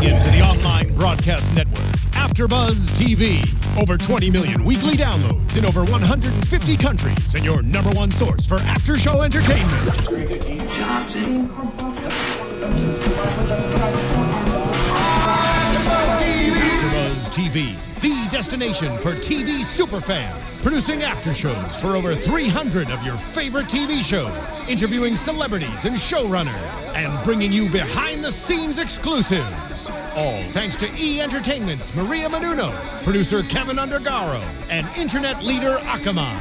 tuning in to the online broadcast network, AFTERBUZZ TV. Over 20 million weekly downloads in over 150 countries and your number one source for after-show entertainment. AFTERBUZZ TV, the destination for TV superfans. Producing aftershows for over 300 of your favorite TV shows. Interviewing celebrities and showrunners. And bringing you behind-the-scenes exclusives. All thanks to E! Entertainment's Maria Menounos, producer Kevin Undergaro, and internet leader Akamai.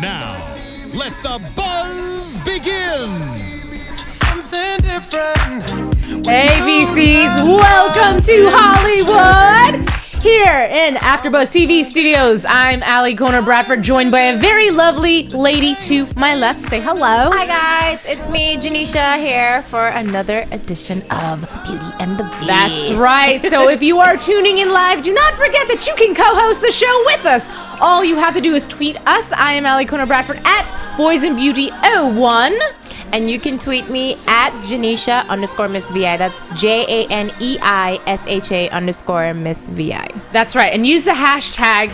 Now, let the buzz begin! Something different. ABCs, welcome to Hollywood! Here in AfterBuzz TV studios, I'm Alikona Bradford, joined by a very lovely lady to my left. Say hello. Hi guys, it's me, Janeisha, here for another edition of Beauty and the Beast. That's right. So if you are tuning in live, do not forget that you can co-host the show with us. All you have to do is tweet us. I am Alikona Bradford at BoysandBeauty01. And you can tweet me at Janeisha_Miss VI. That's JANEISHA_Miss VI. That's right. And use the hashtag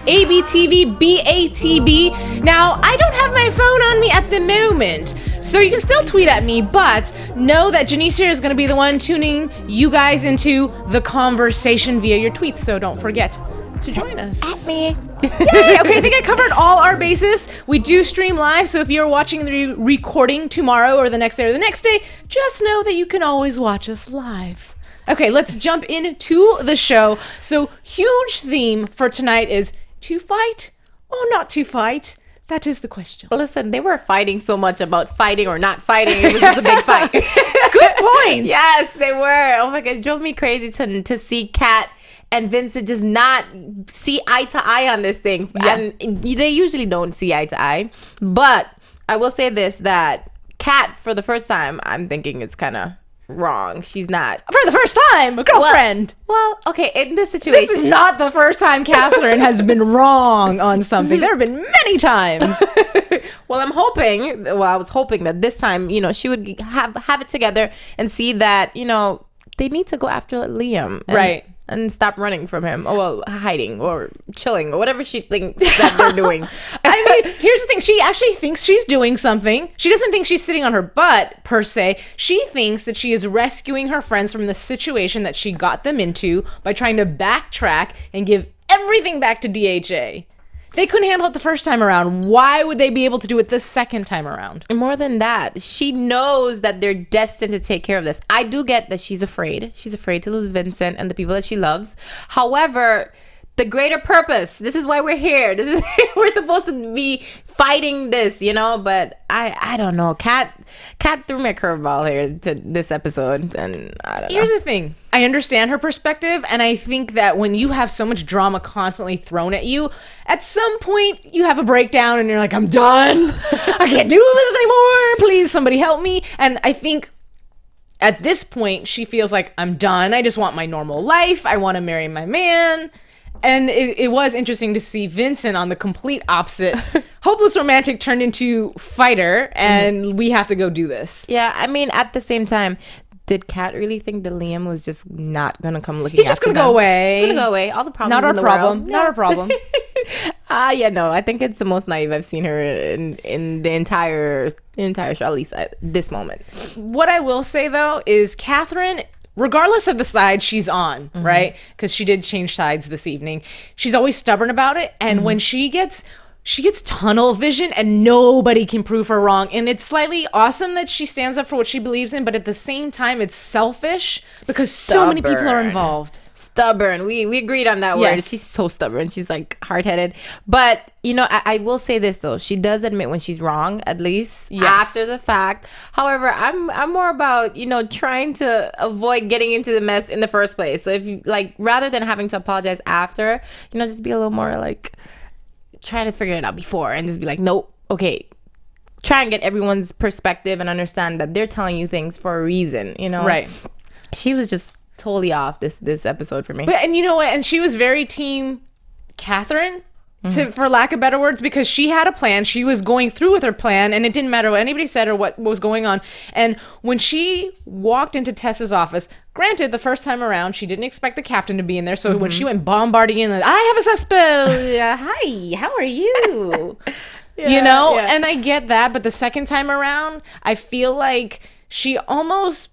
ABTVBATB. Now, I don't have my phone on me at the moment, so you can still tweet at me, but know that Janeisha is going to be the one tuning you guys into the conversation via your tweets, so don't forget to join us. At me. Yay! Okay, I think I covered all our bases. We do stream live, so if you're watching the recording tomorrow or the next day or the next day, just know that you can always watch us live. Okay, let's jump into the show. So, huge theme for tonight is to fight or not to fight? That is the question. Listen, they were fighting so much about fighting or not fighting. It was just a big fight. Good point. Yes, they were. Oh my God, it drove me crazy to see Kat and Vincent just not see eye to eye on this thing. Yeah. And they usually don't see eye to eye. But I will say this, that Kat, for the first time, I'm thinking it's kind of wrong. She's not. For the first time, a girlfriend. Well, okay, in this situation. This is not the first time Catherine has been wrong on something. There have been many times. Well, I was hoping that this time, she would have it together and see that, they need to go after Liam. Right. And stop running from him. Oh, well, hiding or chilling or whatever she thinks that they're doing. I mean, here's the thing. She actually thinks she's doing something. She doesn't think she's sitting on her butt, per se. She thinks that she is rescuing her friends from the situation that she got them into by trying to backtrack and give everything back to DHA. They couldn't handle it the first time around. Why would they be able to do it the second time around? And more than that, she knows that they're destined to take care of this. I do get that she's afraid. She's afraid to lose Vincent and the people that she loves. However, the greater purpose, this is why we're here. We're supposed to be fighting this, but I don't know. Kat threw me a curveball here to this episode, and I don't know. Here's the thing. I understand her perspective, and I think that when you have so much drama constantly thrown at you, at some point you have a breakdown and you're like, I'm done. I can't do this anymore. Please, somebody help me. And I think at this point she feels like, I'm done. I just want my normal life. I want to marry my man. And it was interesting to see Vincent on the complete opposite. Hopeless romantic turned into fighter, and we have to go do this. Yeah, I mean, at the same time, did Kat really think that Liam was just not going to come looking He's just going to go away. He's going to go away. All the problems Not our in the problem. world. Not our problem. Yeah, no, I think it's the most naive I've seen her in the entire show, at least at this moment. What I will say, though, is Catherine, regardless of the side she's on, right? Because she did change sides this evening. She's always stubborn about it. And when she gets tunnel vision and nobody can prove her wrong. And it's slightly awesome that she stands up for what she believes in, but at the same time, it's selfish because so many people are involved. Stubborn. We agreed on that word. Yes. She's so stubborn. She's like hard-headed. But, I will say this, though. She does admit when she's wrong, at least after the fact. However, I'm more about, trying to avoid getting into the mess in the first place. So if you, rather than having to apologize after, just be a little more try to figure it out before and just be like, nope, okay. Try and get everyone's perspective and understand that they're telling you things for a reason, Right. She was just totally off this episode for me. But, and you know what? And she was very team Catherine for lack of better words, because she had a plan. She was going through with her plan, and it didn't matter what anybody said or what was going on. And when she walked into Tess's office, granted, the first time around, she didn't expect the captain to be in there. So when she went bombarding in, I have a suspect. Hi, how are you? And I get that. But the second time around, I feel like she almost,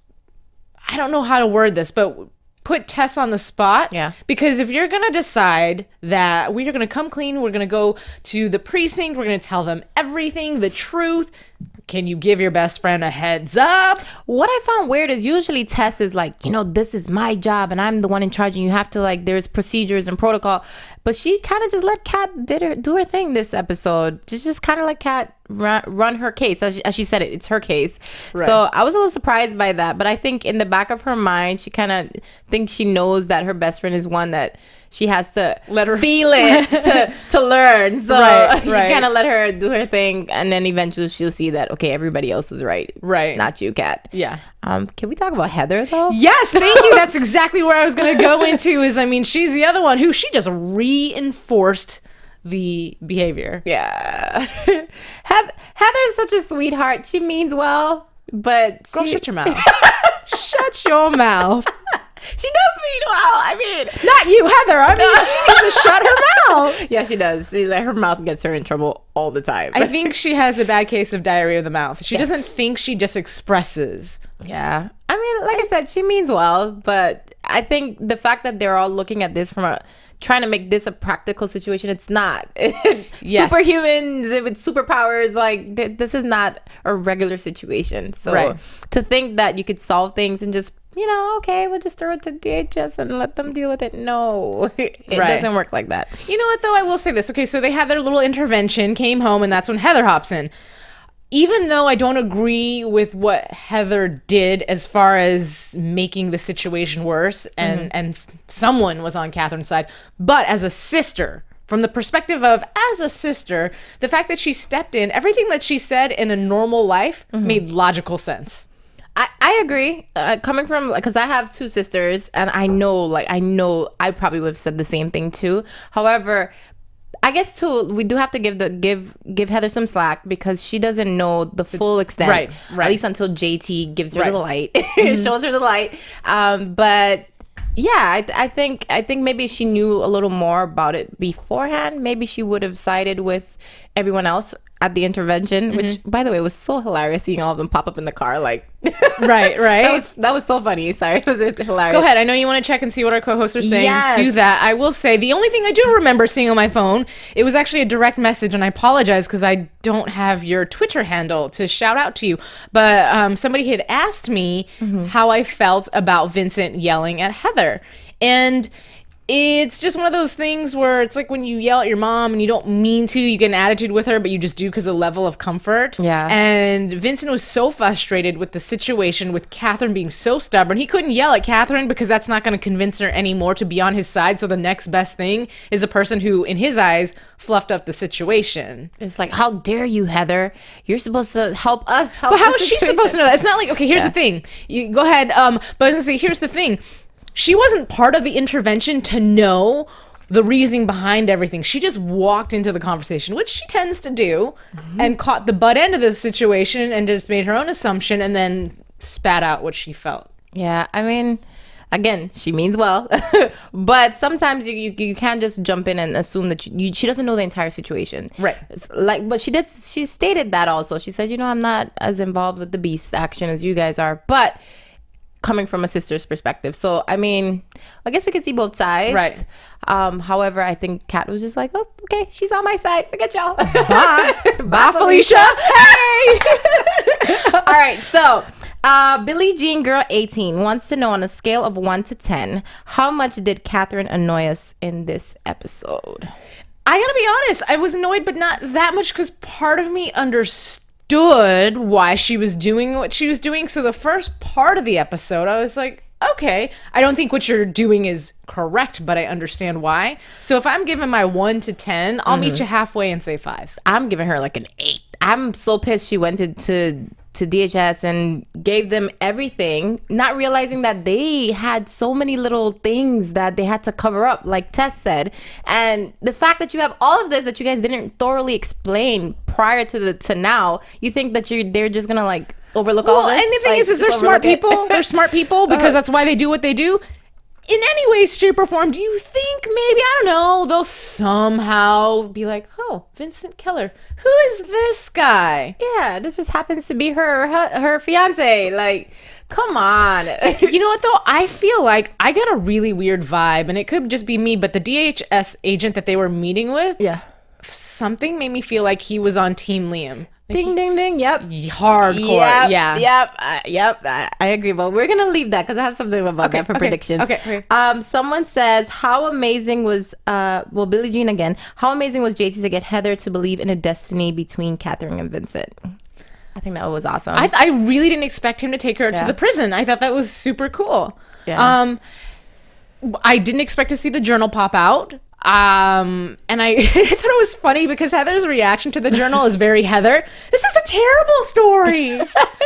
I don't know how to word this, but put Tess on the spot. Yeah. Because if you're going to decide that we are going to come clean, we're going to go to the precinct, we're going to tell them everything, the truth, can you give your best friend a heads up? What I found weird is usually Tess is like, this is my job and I'm the one in charge and you have to there's procedures and protocol. But she kind of just let Kat do her thing this episode. Just kind of let Kat run her case. As she said it's her case. Right. So I was a little surprised by that. But I think in the back of her mind, she kind of thinks she knows that her best friend is one that she has to let her feel it to learn. So you kind of let her do her thing. And then eventually she'll see that, okay, everybody else was right. Right. Not you, Kat. Yeah. Can we talk about Heather, though? Yes, thank you. That's exactly where I was going to go into she's the other one who she just reinforced the behavior. Yeah. Heather's such a sweetheart. She means well, but Girl, shut your mouth. Shut your mouth. She does mean well. Not you, Heather. She needs to shut her mouth. Yeah, she does. Her mouth gets her in trouble all the time. I think she has a bad case of diarrhea of the mouth. She doesn't think, she just expresses. Yeah. Like I said, she means well, but I think the fact that they're all looking at this from trying to make this a practical situation, it's not. It's superhumans with superpowers. This is not a regular situation. So to think that you could solve things and just, okay, we'll just throw it to DHS and let them deal with it. No, it doesn't work like that. You know what, though? I will say this. Okay, so they had their little intervention, came home, and that's when Heather hops in. Even though I don't agree with what Heather did as far as making the situation worse, and someone was on Catherine's side, but as a sister, from the perspective of as a sister, the fact that she stepped in, everything that she said in a normal life made logical sense. I agree. Coming from, because I have two sisters, and I know I probably would have said the same thing too. However, I guess too, we do have to give Heather some slack because she doesn't know the full extent, right. At least until JT gives her the light, shows her the light. But yeah, I think maybe if she knew a little more about it beforehand, maybe she would have sided with everyone else at the intervention, which, by the way, was so hilarious seeing all of them pop up in the car. Right. That was so funny. Sorry, it was hilarious. Go ahead. I know you want to check and see what our co-hosts are saying. Yes. Do that. I will say the only thing I do remember seeing on my phone, it was actually a direct message, and I apologize because I don't have your Twitter handle to shout out to you. But somebody had asked me how I felt about Vincent yelling at Heather, and it's just one of those things where it's like when you yell at your mom and you don't mean to, you get an attitude with her, but you just do because of level of comfort. Yeah. And Vincent was so frustrated with the situation with Catherine being so stubborn. He couldn't yell at Catherine because that's not going to convince her anymore to be on his side. So the next best thing is a person who, in his eyes, fluffed up the situation. It's like, how dare you, Heather? You're supposed to help us help. But how is she supposed to know that? It's not like, okay, here's the thing. You go ahead. But I was going to say, here's the thing. She wasn't part of the intervention to know the reasoning behind everything. She just walked into the conversation, which she tends to do, and caught the butt end of the situation and just made her own assumption and then spat out what she felt. Yeah, again, she means well, but sometimes you can't just jump in and assume that she doesn't know the entire situation. Right. But she stated that also. She said, I'm not as involved with the Beast action as you guys are, but coming from a sister's perspective. So, I guess we can see both sides. Right. However, I think Kat was just like, oh, okay, she's on my side. Forget y'all. Bye. Bye, Felicia. Hey! All right. So, Billie Jean Girl 18 wants to know, on a scale of 1 to 10, how much did Catherine annoy us in this episode? I gotta be honest. I was annoyed, but not that much because part of me understood why she was doing what she was doing. So the first part of the episode, I was like, okay, I don't think what you're doing is correct, but I understand why. So if I'm giving my 1 to 10, I'll meet you halfway and say 5. I'm giving her like an 8. I'm so pissed she went to to DHS and gave them everything, not realizing that they had so many little things that they had to cover up, like Tess said. And the fact that you have all of this that you guys didn't thoroughly explain prior to now, you think that they're just gonna like overlook all this? And the thing is they're smart people. They're smart people because that's why they do what they do. In any way, shape, or form, do you think maybe, I don't know, they'll somehow be like, oh, Vincent Keller, who is this guy? Yeah, this just happens to be her fiance. Like, come on. You know what, though? I feel like I got a really weird vibe, and it could just be me, but the DHS agent that they were meeting with, something made me feel like he was on Team Liam. Ding, ding, ding. Yep. Hardcore. Yep. I agree. But we're going to leave that because I have something about that for predictions. Okay. Someone says, how amazing was, Billie Jean again, how amazing was JT to get Heather to believe in a destiny between Catherine and Vincent? I think that was awesome. I really didn't expect him to take her to the prison. I thought that was super cool. Yeah. I didn't expect to see the journal pop out. And I thought it was funny because Heather's reaction to the journal is very Heather. This is a terrible story.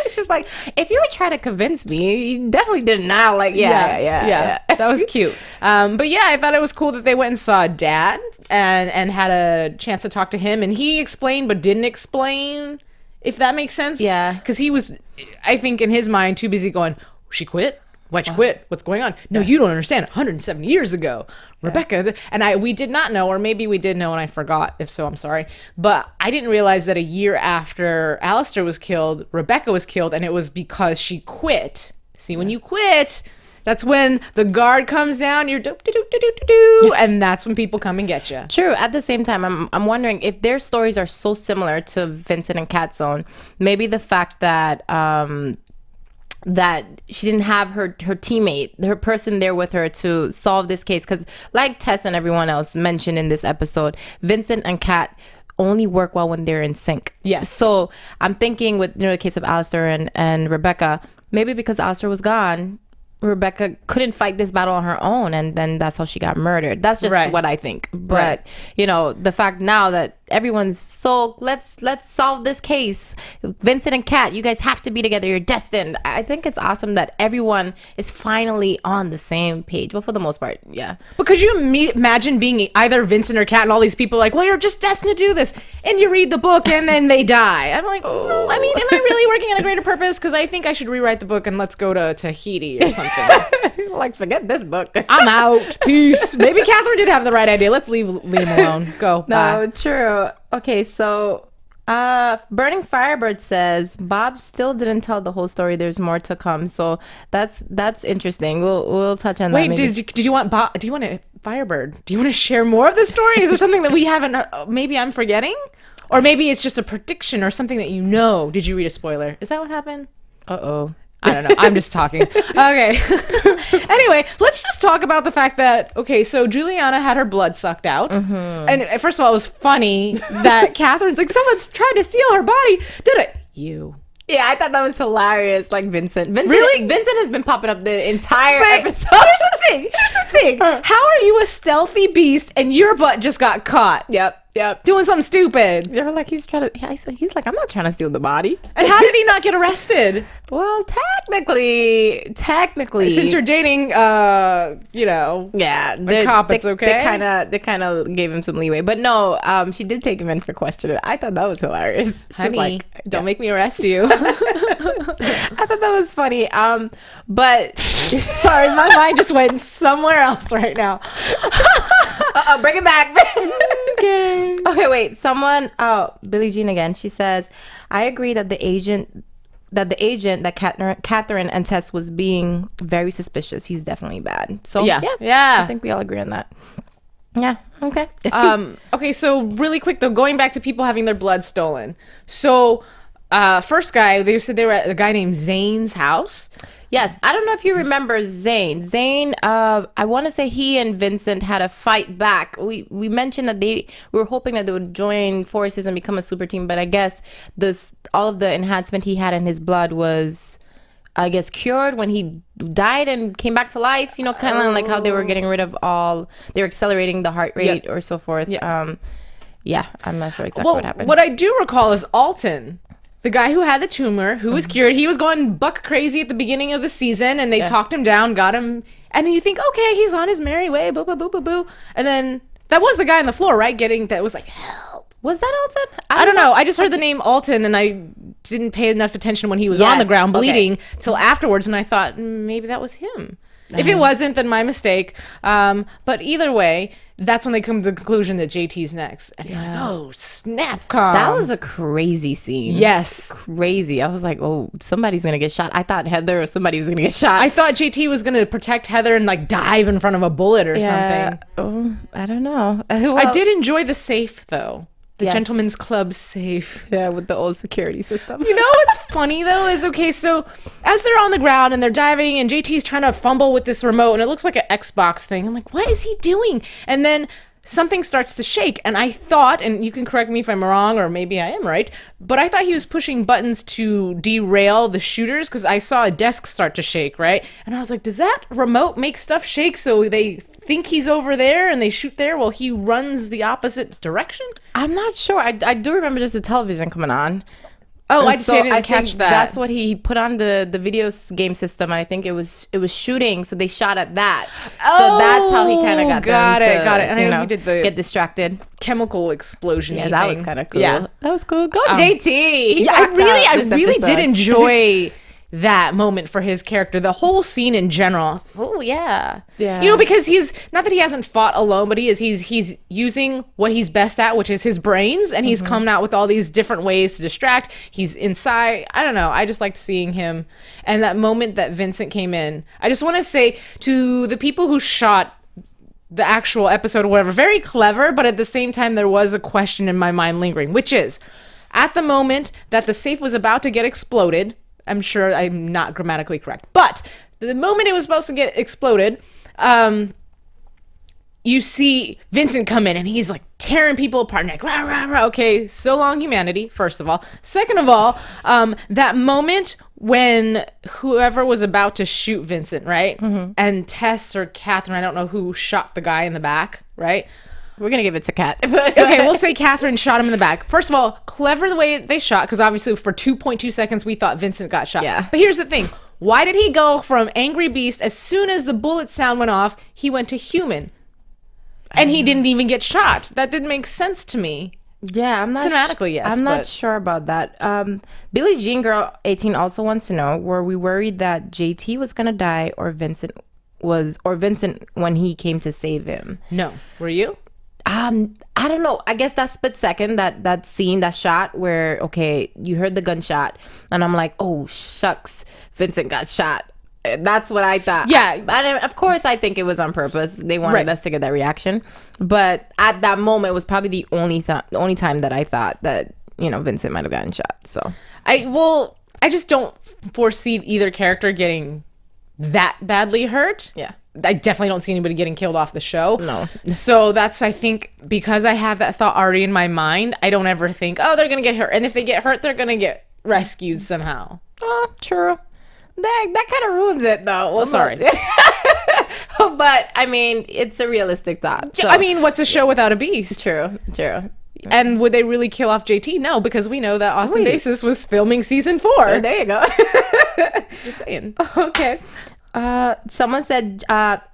She's like, if you were trying to convince me, you definitely didn't now. Like, yeah. That was cute. But yeah, I thought it was cool that they went and saw Dad and had a chance to talk to him, and he explained but didn't explain, if that makes sense. Yeah. Because he was, I think, in his mind, too busy going, she quit? Why'd you quit? What's going on? No, you don't understand. 170 years ago, Rebecca, and we did not know, or maybe we did know and I forgot. If so, I'm sorry. But I didn't realize that a year after Alistair was killed, Rebecca was killed, and it was because she quit. See, when you quit, that's when the guard comes down, you're do, and that's when people come and get you. True. At the same time, I'm wondering if their stories are so similar to Vincent and Kat's own, maybe the fact that that she didn't have her teammate, her person there with her to solve this case. Because like Tess and everyone else mentioned in this episode, Vincent and Kat only work well when they're in sync. Yes. So I'm thinking with the case of Alistair and Rebecca, maybe because Alistair was gone, Rebecca couldn't fight this battle on her own, and then that's how she got murdered. That's just what I think. But the fact now that everyone's so let's solve this case, Vincent and Kat, you guys have to be together, you're destined. I think it's awesome that everyone is finally on the same page. Well, for the most part, yeah. But could you imagine being either Vincent or Kat and all these people like, well, you're just destined to do this, and you read the book and then they die? I'm like, no, I mean, am I really working on a greater purpose? Because I think I should rewrite the book and let's go to Tahiti or something. Like, forget this book. I'm out. Peace. Maybe Catherine did have the right idea. Let's leave Liam alone. Go. No, bye. True. Okay, so Burning Firebird says Bob still didn't tell the whole story. There's more to come. So that's interesting. We'll touch on that. Wait, did you want Bob? Do you want a Firebird? Do you want to share more of the story? Is there something that we haven't? Maybe I'm forgetting, or maybe it's just a prediction or something that you know. Did you read a spoiler? Is that what happened? I don't know. I'm just talking. Okay. Anyway, let's just talk about the fact that, so Juliana had her blood sucked out. Mm-hmm. And first of all, it was funny that Catherine's like, someone's trying to steal her body. Did it? You. Yeah, I thought that was hilarious. Like Vincent. Really? Vincent has been popping up the entire episode. Here's the thing. How are you a stealthy beast and your butt just got caught? Yep. Doing something stupid. They're like, he's like, I'm not trying to steal the body. And how did he not get arrested? Well, technically, since you're dating, yeah, the cop, it's okay. They kind of gave him some leeway, but no, she did take him in for questioning. I thought that was hilarious. She's Honey, like, don't make me arrest you. I thought that was funny. But sorry, my mind just went somewhere else right now. Bring it back. Okay, wait. Billie Jean again. She says, I agree that the agent that Catherine and Tess was being very suspicious. He's definitely bad. So yeah. I think we all agree on that. Yeah. Okay. Okay. So really quick though, going back to people having their blood stolen. So, first guy, they said they were at a guy named Zane's house. Yes, I don't know if you remember Zane. I want to say he and Vincent had a fight back. We mentioned that we were hoping that they would join forces and become a super team, but I guess all of the enhancement he had in his blood was, I guess, cured when he died and came back to life. Kind of like how they were getting rid of they were accelerating the heart rate or so forth. Yeah, I'm not sure exactly what happened. What I do recall is Alton. the guy who had the tumor, who was cured, he was going buck crazy at the beginning of the season, and they talked him down, got him, and you think, okay, he's on his merry way, boo, boo, boo, boo, boo. And then that was the guy on the floor, right? That was like, help. Was that Alton? I don't know. I just heard the name Alton, and I didn't pay enough attention when he was on the ground bleeding till afterwards, and I thought maybe that was him. If it wasn't, then my mistake. But either way, that's when they come to the conclusion that JT's next. And you're like, oh, snap, That was a crazy scene. Yes. Crazy. I was like, oh, somebody's going to get shot. I thought Heather or somebody was going to get shot. I thought JT was going to protect Heather and like dive in front of a bullet or something. Oh, I don't know. I did enjoy the safe, though. The Gentleman's Club safe. Yeah, with the old security system. You know what's funny, though, is, okay, so as they're on the ground and they're diving and JT's trying to fumble with this remote and it looks like an Xbox thing. I'm like, what is he doing? And then something starts to shake. And I thought, and you can correct me if I'm wrong or maybe I am right, but I thought he was pushing buttons to derail the shooters because I saw a desk start to shake, right? And I was like, does that remote make stuff shake so they think he's over there and they shoot there while he runs the opposite direction? I'm not sure. I do remember just the television coming on. Oh, And I just didn't catch that. That's what he put on the video game system. And I think it was shooting, so they shot at that. So that's how he kind of got them got it. And I know he did the get distracted. chemical explosion. Yeah, that was kind of cool. Yeah. That was cool. Go JT. Yeah, I really did enjoy that moment for his character, the whole scene in general. Oh yeah. You know, because he's not that he hasn't fought alone, but he's using what he's best at, which is his brains, and he's coming out with all these different ways to distract. He's inside. I don't know. I just liked seeing him. And that moment that Vincent came in, I just want to say to the people who shot the actual episode or whatever, very clever, but at the same time there was a question in my mind lingering, which is at the moment that the safe was about to get exploded, I'm sure I'm not grammatically correct, but the moment it was supposed to get exploded, you see Vincent come in and he's like tearing people apart and like, rah, rah, rah. Okay, so long humanity, first of all. Second of all, that moment when whoever was about to shoot Vincent, right? And Tess or Catherine, I don't know who shot the guy in the back, right? We're going to give it to Kat. Okay, we'll say Catherine shot him in the back. First of all, clever the way they shot, because obviously for 2.2 seconds we thought Vincent got shot. Yeah. But here's the thing. Why did he go from angry beast as soon as the bullet sound went off, he went to human? And he didn't even get shot. That didn't make sense to me. Yeah, I'm not cinematically, yes. I'm not sure about that. Billie Jean Girl 18 also wants to know, were we worried that JT was going to die or Vincent when he came to save him? No. Were you? I don't know. I guess that split second, that scene, that shot where, okay, you heard the gunshot and I'm like, oh, shucks, Vincent got shot. That's what I thought. Yeah. And of course, I think it was on purpose. They wanted us to get that reaction. But at that moment, it was probably the only time that I thought that, Vincent might have gotten shot. So I just don't foresee either character getting that badly hurt. Yeah. I definitely don't see anybody getting killed off the show. No. So that's, I think, because I have that thought already in my mind, I don't ever think, oh, they're going to get hurt. And if they get hurt, they're going to get rescued somehow. Oh, true. That kind of ruins it, though. Well, sorry. But, I mean, it's a realistic thought. So. I mean, what's a show without a beast? True. And would they really kill off JT? No, because we know that Austin Basis was filming season 4. There you go. Just saying. Okay. Someone said,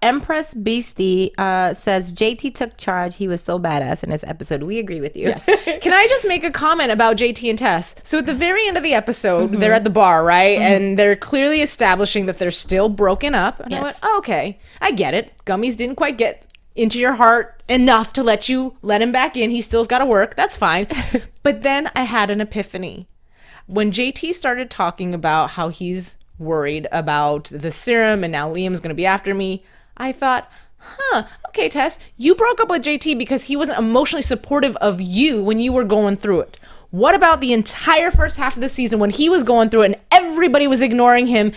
Empress Beastie says JT took charge. He was so badass in this episode. We agree with you. Yes. Can I just make a comment about JT and Tess? So at the very end of the episode, they're at the bar, right? And they're clearly establishing that they're still broken up. And I went, oh, okay, I get it. Gummies didn't quite get into your heart enough to let him back in. He still's got to work. That's fine. But then I had an epiphany. When JT started talking about how he's worried about the serum and now Liam's going to be after me, I thought, okay, Tess, you broke up with JT because he wasn't emotionally supportive of you when you were going through it. What about the entire first half of the season when he was going through it and everybody was ignoring him,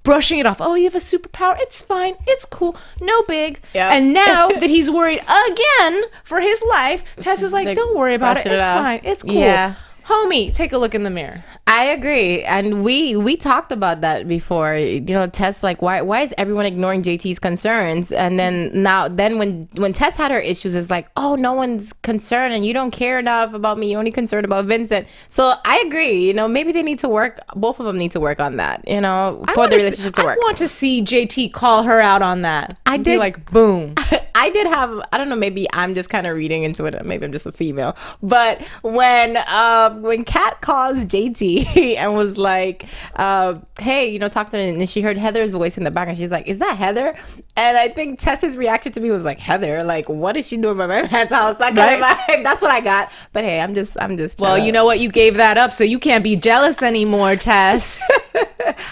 brushing it off? Oh, you have a superpower. It's fine. It's cool. No big. Yeah. And now that he's worried again for his life, Tess is like, don't worry about it. It's fine. It's cool. Yeah. Homie, take a look in the mirror. I agree, and we talked about that before. You know, Tess, like, why is everyone ignoring JT's concerns? And then when Tess had her issues, it's like, oh, no one's concerned, and you don't care enough about me. You're only concerned about Vincent. So I agree. You know, maybe they need to work. Both of them need to work on that. You know, for the relationship to work. I want to see JT call her out on that. I did. Be like, boom. I did have, I don't know, maybe I'm just kind of reading into it. Maybe I'm just a female. But when Kat calls JT and was like, hey, you know, talk to her, and she heard Heather's voice in the background. She's like, is that Heather? And I think Tessa's reaction to me was like, Heather, like, what is she doing by my parents' house? Like, right? That's what I got. But hey, I'm just. Well, you know what? You gave that up, so you can't be jealous anymore, Tess.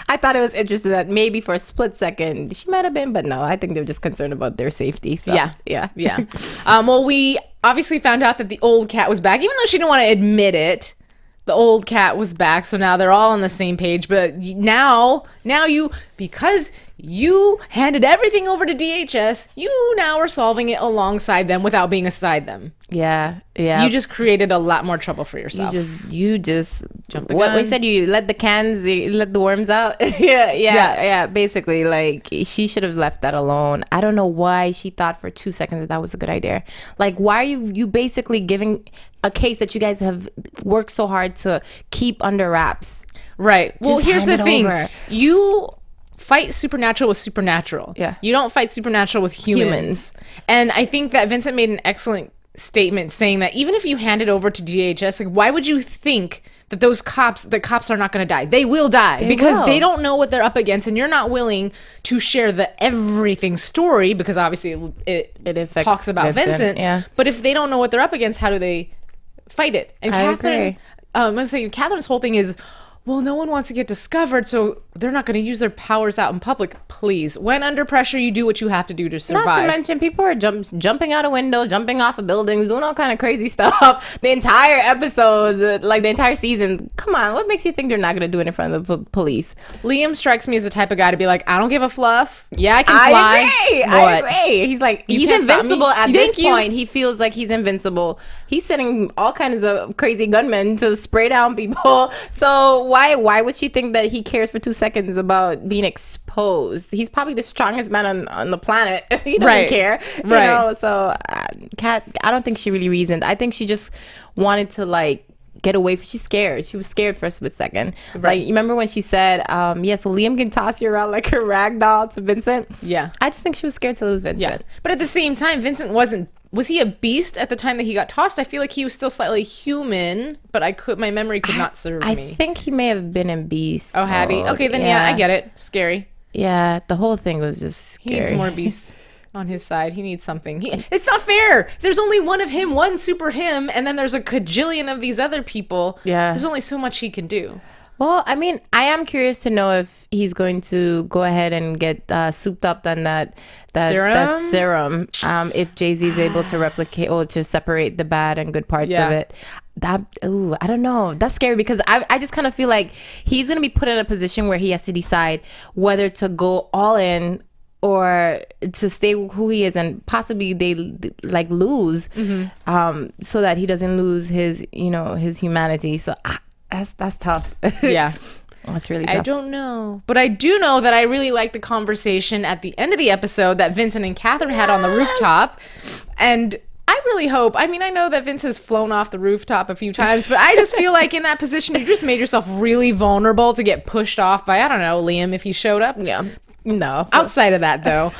I thought it was interesting that maybe for a split second she might have been, but no, I think they're just concerned about their safety. So, yeah. Well, we obviously found out that the old cat was back, even though she didn't want to admit it. The old cat was back, so now they're all on the same page. But now because you handed everything over to DHS, you now are solving it alongside them without being aside them. Yeah. You just created a lot more trouble for yourself. You just jumped the gun. What we said, you let the worms out. yeah. Basically, like, she should have left that alone. I don't know why she thought for 2 seconds that was a good idea. Like, why are you basically giving a case that you guys have worked so hard to keep under wraps? Right. Well, Just here's the hand it thing. over. You fight supernatural with supernatural. Yeah. You don't fight supernatural with humans. And I think that Vincent made an excellent statement saying that even if you hand it over to DHS, like, why would you think that the cops are not going to die? They will die because they don't know what they're up against, and you're not willing to share the everything story because obviously it talks about Vincent. Yeah. But if they don't know what they're up against, how do they fight it? And I Catherine, agree. I'm going to say Catherine's whole thing is, well, no one wants to get discovered, so they're not going to use their powers out in public. Please, when under pressure, you do what you have to do to survive. Not to mention, people are jumping out of windows, jumping off of buildings, doing all kind of crazy stuff. The entire episodes, like the entire season. Come on, what makes you think they're not going to do it in front of the police? Liam strikes me as the type of guy to be like, I don't give a fluff. Yeah, I can fly. I agree. He's like, he's invincible at this you? point. He feels like he's invincible. He's sending all kinds of crazy gunmen to spray down people. So why would she think that he cares for 2 seconds about being exposed? He's probably the strongest man on the planet. He doesn't care. You know? So Kat, I don't think she really reasoned. I think she just wanted to, like, get away. She's scared. She was scared for a split second. Like, you remember when she said, yeah, so Liam can toss you around like a rag doll to Vincent? Yeah. I just think she was scared to lose Vincent. Yeah. But at the same time, Vincent was he a beast at the time that he got tossed? I feel like he was still slightly human, but my memory could not serve me. I think he may have been in beast. Oh, had he? Okay, then yeah, I get it. Scary. Yeah, the whole thing was just scary. He needs more beasts on his side. He needs something. It's not fair. There's only one of him, one super him, and then there's a cajillion of these other people. Yeah. There's only so much he can do. Well, I mean, I am curious to know if he's going to go ahead and get souped up on that serum. If Jay-Z is able to replicate or to separate the bad and good parts of it. I don't know. That's scary because I just kind of feel like he's going to be put in a position where he has to decide whether to go all in or to stay who he is, and possibly they like lose, so that he doesn't lose his humanity. So that's tough. Yeah. That's really tough. I don't know. But I do know that I really liked the conversation at the end of the episode that Vincent and Catherine had on the rooftop. And I really hope, I mean, I know that Vince has flown off the rooftop a few times, but I just feel like in that position, you just made yourself really vulnerable to get pushed off by, I don't know, Liam, if he showed up. Yeah. No. Outside of that, though.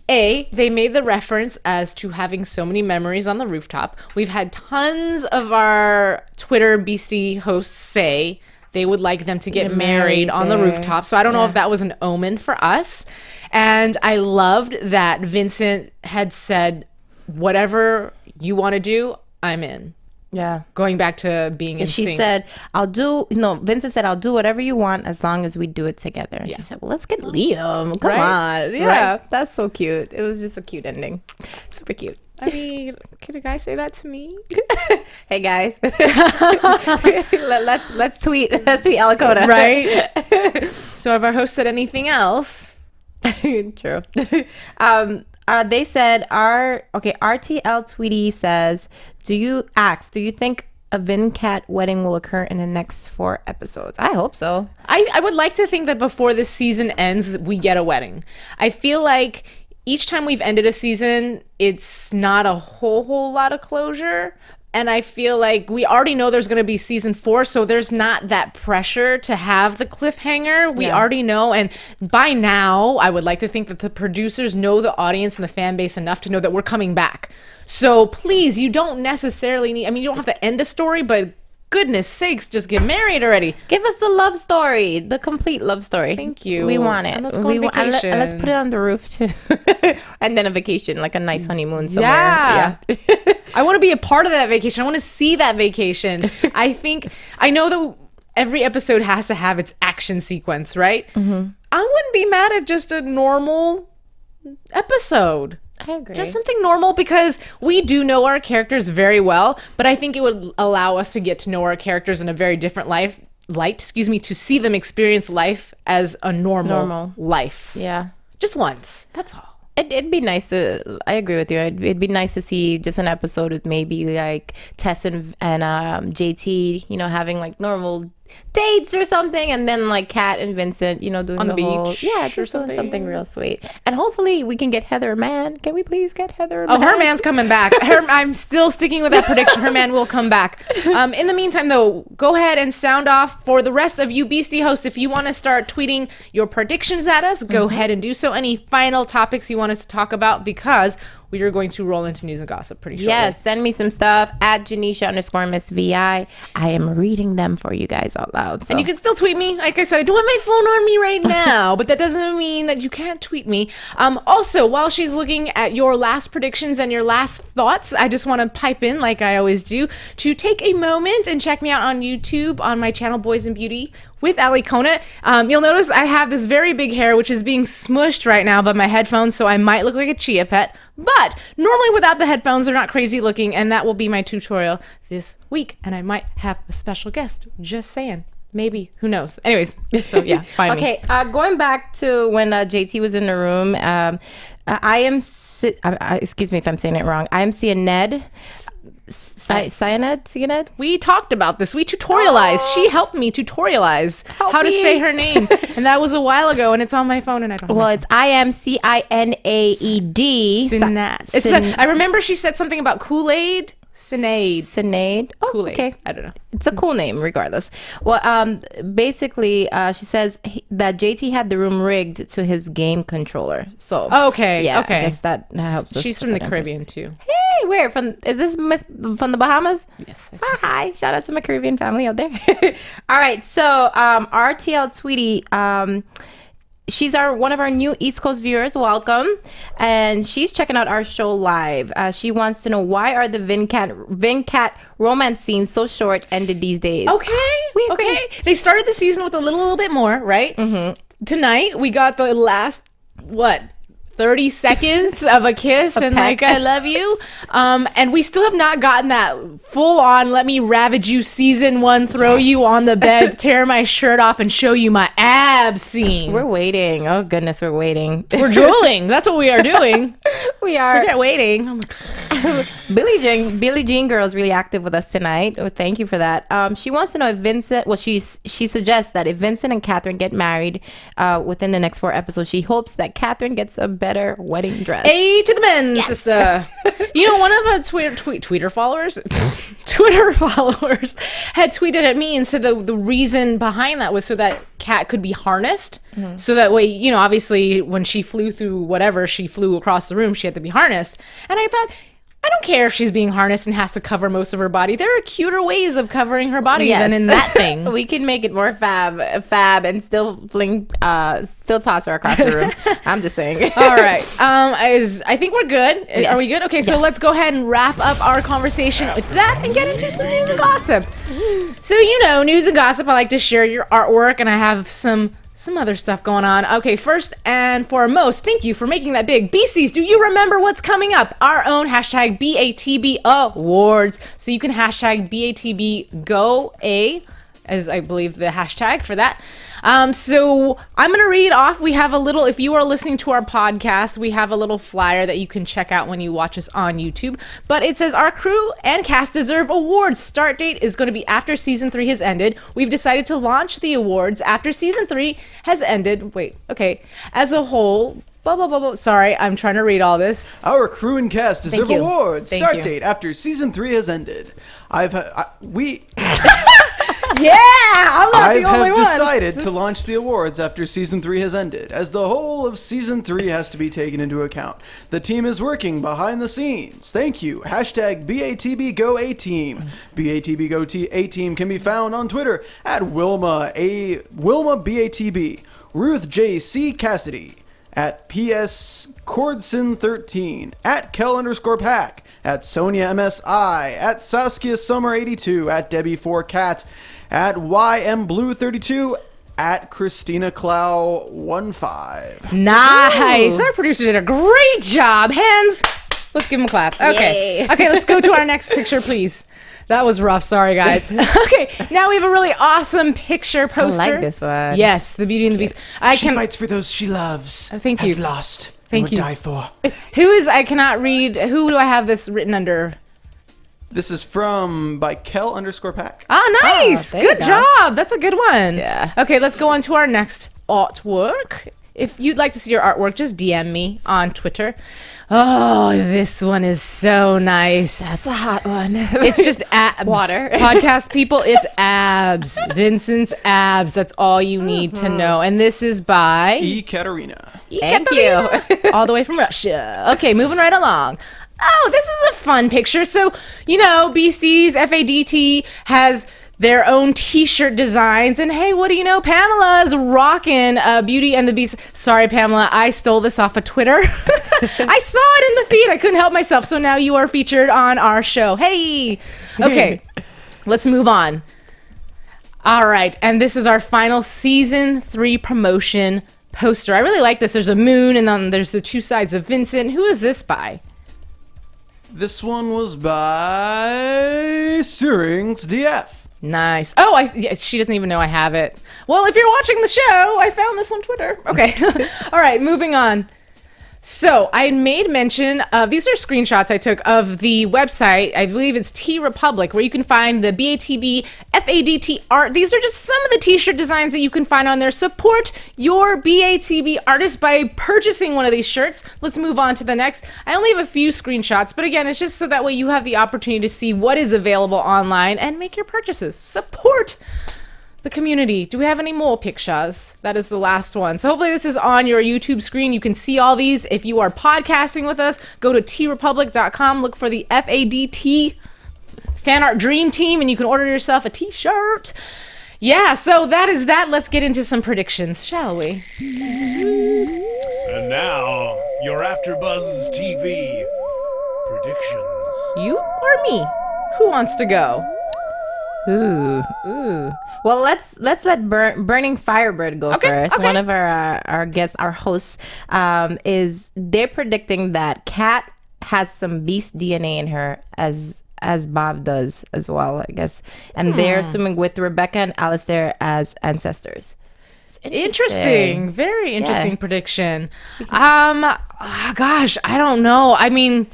They made the reference as to having so many memories on the rooftop. We've had tons of our Twitter Beastie hosts say they would like them to get married on the rooftop. So I don't know if that was an omen for us. And I loved that Vincent had said, whatever you want to do, I'm in. Yeah. Going back to being in sync. She said, Vincent said, I'll do whatever you want as long as we do it together. And she said, well, let's get Liam. Come on. Yeah. Right. That's so cute. It was just a cute ending. Super cute. I mean, can a guy say that to me? Hey guys. let's tweet Alikona. Right. So have our host said anything else? True. They said RTL Tweety says, do you think a Vincat wedding will occur in the next 4 episodes. I hope so. I would like to think that before this season ends, we get a wedding. I feel like each time we've ended a season, it's not a whole lot of closure. And I feel like we already know there's going to be season 4, so there's not that pressure to have the cliffhanger. We already know. And by now, I would like to think that the producers know the audience and the fan base enough to know that we're coming back. So please, you don't necessarily need, I mean, you don't have to end a story, but goodness sakes, just get married already. Give us the love story, the complete love story. Thank you. We want it. And let's go on vacation. And let's put it on the roof too. And then a vacation, like a nice honeymoon somewhere. Yeah. I want to be a part of that vacation. I want to see that vacation. I know that every episode has to have its action sequence, right? Mm-hmm. I wouldn't be mad at just a normal episode. I agree. Just something normal, because we do know our characters very well, but I think it would allow us to get to know our characters in a very different light, to see them experience life as a normal life. Yeah. Just once. That's all. It'd be nice to, I agree with you. It'd be nice to see just an episode with maybe like Tess and JT, having like normal dates or something, and then like Kat and Vincent, doing on the whole beach, just doing something real sweet. And hopefully we can get Heather a man. Can we please get Heather a man? Oh, her man's coming back. I'm still sticking with that prediction. Her man will come back. In the meantime, though, go ahead and sound off. For the rest of you Beastie hosts, if you want to start tweeting your predictions at us, go ahead and do so. Any final topics you want us to talk about, because we are going to roll into news and gossip pretty shortly. Yes, send me some stuff at Janeisha_MissVI. I am reading them for you guys out loud. So. And you can still tweet me. Like I said, I don't have my phone on me right now, but that doesn't mean that you can't tweet me. Also, while she's looking at your last predictions and your last thoughts, I just want to pipe in, like I always do, to take a moment and check me out on YouTube on my channel, Boys and Beauty with Alikona. You'll notice I have this very big hair, which is being smushed right now by my headphones, so I might look like a chia pet. But normally without the headphones, they're not crazy looking, and that will be my tutorial this week. And I might have a special guest. Just saying. Maybe. Who knows? Anyways, so yeah, find me. Okay, going back to when JT was in the room, excuse me if I'm saying it wrong. I am seeing Ned. Cyanide? We talked about this. We tutorialized. She helped me tutorialize how to say her name. And that was a while ago, and it's on my phone, and I don't know. Well, it's IMCINAED. I remember she said something about Kool-Aid. Sinead. Oh, Kool-Aid. Okay. I don't know. It's a cool name regardless. Well, basically, she says that JT had the room rigged to his game controller. So okay. I guess that helps us. She's from the Caribbean too. Hey, where is this from the Bahamas? Yes. Hi. Shout out to my Caribbean family out there. All right. So RTL Tweety, she's one of our new East Coast viewers. Welcome. And she's checking out our show live. She wants to know, why are the Vincat romance scenes so short ended these days? Okay. They started the season with a little bit more, right? Mm-hmm. Tonight, we got the last, 30 seconds of a kiss and like, I love you. And we still have not gotten that full on, let me ravage you season 1, throw you on the bed, tear my shirt off and show you my abs scene. We're waiting. Oh goodness, we're waiting. We're drooling. That's what we are doing. We are. Forget waiting. Billie Jean girl is really active with us tonight. Oh, thank you for that. She wants to know if Vincent, she suggests that if Vincent and Catherine get married within the next 4 episodes, she hopes that Catherine gets a better wedding dress. A to the men, sister. One of our Twitter followers had tweeted at me and said that the reason behind that was so that Kat could be harnessed. Mm-hmm. So that way, obviously when she flew through whatever, she flew across the room, she had to be harnessed. And I thought, I don't care if she's being harnessed and has to cover most of her body. There are cuter ways of covering her body than in that thing. We can make it more fab, and still toss her across the room. I'm just saying. All right. I think we're good. Yes. Are we good? Okay, so let's go ahead and wrap up our conversation with that and get into some news and gossip. So, news and gossip, I like to share your artwork, and I have some other stuff going on. Okay, first and foremost, thank you for making that big. Beasties, do you remember what's coming up? Our own hashtag BATB Awards. So you can hashtag BATB GO A as I believe the hashtag for that. So I'm going to read off. We have a little, if you are listening to our podcast, we have a little flyer that you can check out when you watch us on YouTube. But it says, our crew and cast deserve awards. Start date is going to be after season 3 has ended. We've decided to launch the awards after season 3 has ended. Wait, okay. As a whole, blah, blah, blah, blah. Sorry, I'm trying to read all this. Our crew and cast deserve awards. Thank Start you. date after season 3 has ended. Yeah, I'm not the only one. Decided to launch the awards after season 3 has ended, as the whole of season 3 has to be taken into account. The team is working behind the scenes. Thank you. Hashtag BATBGoAteam. BATBGoAteam can be found on Twitter at Wilma BATB, Ruth J. C. Cassidy, at PS Cordson13, at Kel_Pack, at Sonia MSI, at Saskia Summer 82, at Debbie4Cat, at YM Blue 32, at Christina Clow 15. Nice. Our producer did a great job. Hands. Let's give him a clap. Okay. Yay. Okay, let's go to our next picture, please. That was rough. Sorry, guys. Okay, now we have a really awesome picture poster. I like this one. Yes, the Beauty and the Beast. She fights for those she loves. Thank you. Has lost. Thank and you. would die for. I cannot read. Who do I have this written under? This is by Kel_Pack. Ah, nice. there you Good go. job. That's a good one. Yeah. Okay, let's go on to our next artwork. If you'd like to see your artwork, just DM me on Twitter. Oh, this one is so nice. That's a hot one. It's just abs. Water. Podcast people, it's abs. Vincent's abs. That's all you need to know. And this is by Ekaterina. Thank you. all the way from Russia. Okay, moving right along. Oh, this is a fun picture. So, Beasties, FADT has their own t-shirt designs, and hey, what do you know, Pamela's rocking Beauty and the Beast. Sorry, Pamela, I stole this off of Twitter. I saw it in the feed. I couldn't help myself, so now you are featured on our show. Hey. Okay, let's move on. All right, and this is our final season 3 promotion poster. I really like this. There's a moon, and then there's the 2 sides of Vincent. Who is this by? This one was by Syrinx DF. Nice. Oh, she doesn't even know I have it. Well, if you're watching the show, I found this on Twitter. Okay. All right, moving on. So I made mention of, these are screenshots I took of the website. I believe it's T Republic, where you can find the BATB FADT art. These are just some of the t-shirt designs that you can find on there. Support your BATB artist by purchasing one of these shirts. Let's move on to the next. I only have a few screenshots, but again, it's just so that way you have the opportunity to see what is available online and make your purchases. Support the community. Do we have any more pictures? That is the last one. So hopefully this is on your YouTube screen. You can see all these. If you are podcasting with us, go to trepublic.com, look for the FADT Fan Art Dream Team, and you can order yourself a t-shirt. Yeah, so that is that. Let's get into some predictions, shall we? And now, your AFTERBUZZ TV predictions. You or me? Who wants to go? Ooh. Well, let's let Burning Firebird go first. Okay. One of our guests, our hosts, they're predicting that Kat has some beast DNA in her, as Bob does as well, I guess. And they're assuming with Rebecca and Alistair as ancestors. It's Interesting. Very interesting prediction. Gosh, I don't know. I mean,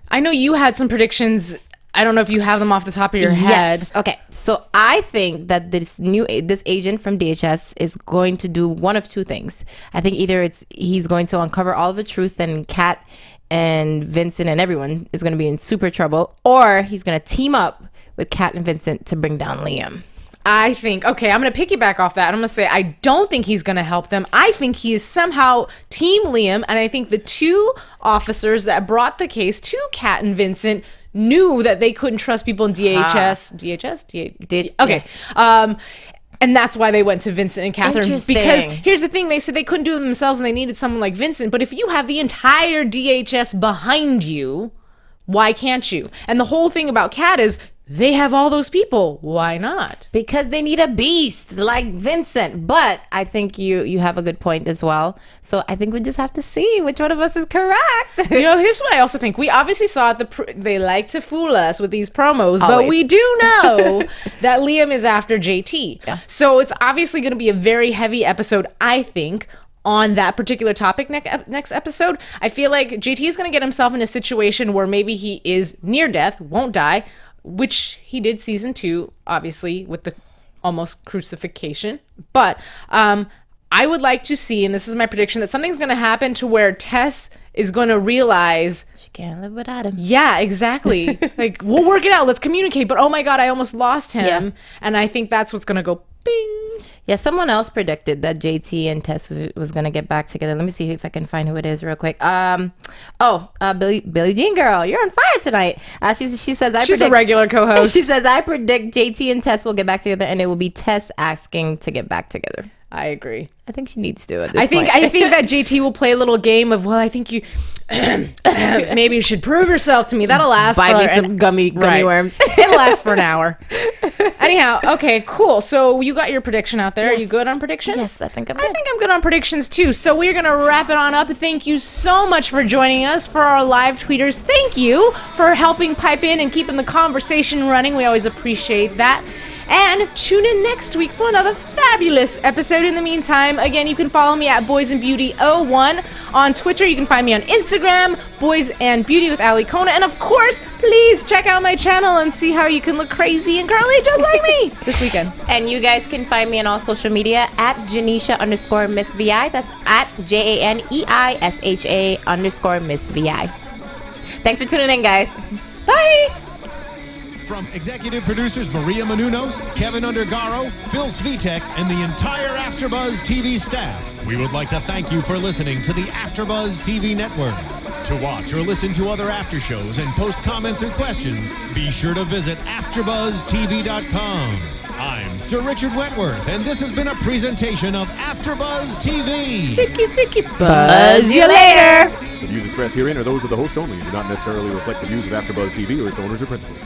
I know you had some predictions. I don't know if you have them off the top of your head. Yes. Okay. So I think that this agent from DHS is going to do one of 2 things. I think either he's going to uncover all the truth, and Kat and Vincent and everyone is going to be in super trouble, or he's going to team up with Kat and Vincent to bring down Liam. I think, okay, I'm going to piggyback off that. I'm going to say I don't think he's going to help them. I think he is somehow Team Liam, and I think the 2 officers that brought the case to Kat and Vincent knew that they couldn't trust people in DHS. Okay. And that's why they went to Vincent and Catherine. Interesting. Because here's the thing, they said they couldn't do it themselves and they needed someone like Vincent. But if you have the entire DHS behind you, why can't you? And the whole thing about Kat is they have all those people. Why not? Because they need a beast like Vincent. But I think you have a good point as well. So I think we just have to see which one of us is correct. Here's what I also think. We obviously saw they like to fool us with these promos, but Always. we do know that Liam is after JT. Yeah. So it's obviously going to be a very heavy episode, I think, on that particular topic next episode. I feel like JT is going to get himself in a situation where maybe he is near death, won't die, which he did season 2, obviously, with the almost crucifixion. But I would like to see, and this is my prediction, that something's going to happen to where Tess is going to realize She can't live without him. yeah, exactly. Like, we'll work it out. Let's communicate. But oh my God, I almost lost him. Yeah. And I think that's what's going to go bing. Yeah, someone else predicted that JT and Tess was going to get back together. Let me see if I can find who it is real quick. Billie Jean girl, you're on fire tonight. She says She's a regular co-host. She says I predict JT and Tess will get back together, and it will be Tess asking to get back together. I agree. I think she needs to at this I think that JT will play a little game of, well, I think you maybe you should prove yourself to me. That'll last Buy for me some gummy Right. worms. It'll last for an hour. Anyhow, okay, cool. So you got your prediction out there. Are you good on predictions? Yes, I think I'm good. I think I'm good on predictions too. So we're going to wrap it on up. Thank you so much for joining us. For our live tweeters, thank you for helping pipe in and keeping the conversation running. We always appreciate that. And tune in next week for another fabulous episode. In the meantime, again, you can follow me at Boys and Beauty 01 on Twitter. You can find me on Instagram, Boys and Beauty with Alikona. And of course, please check out my channel and see how you can look crazy and girly just like me this weekend. And you guys can find me on all social media at Janeisha_Miss VI. That's at JANEISHA_Miss VI. Thanks for tuning in, guys. Bye! From executive producers Maria Menounos, Kevin Undergaro, Phil Svitek, and the entire AfterBuzz TV staff, we would like to thank you for listening to the AfterBuzz TV network. To watch or listen to other after shows and post comments or questions, be sure to visit AfterBuzzTV.com. I'm Sir Richard Wentworth, and this has been a presentation of AfterBuzz TV. Vicky, buzz you later! The views expressed herein are those of the host only and do not necessarily reflect the views of AfterBuzz TV or its owners or principals.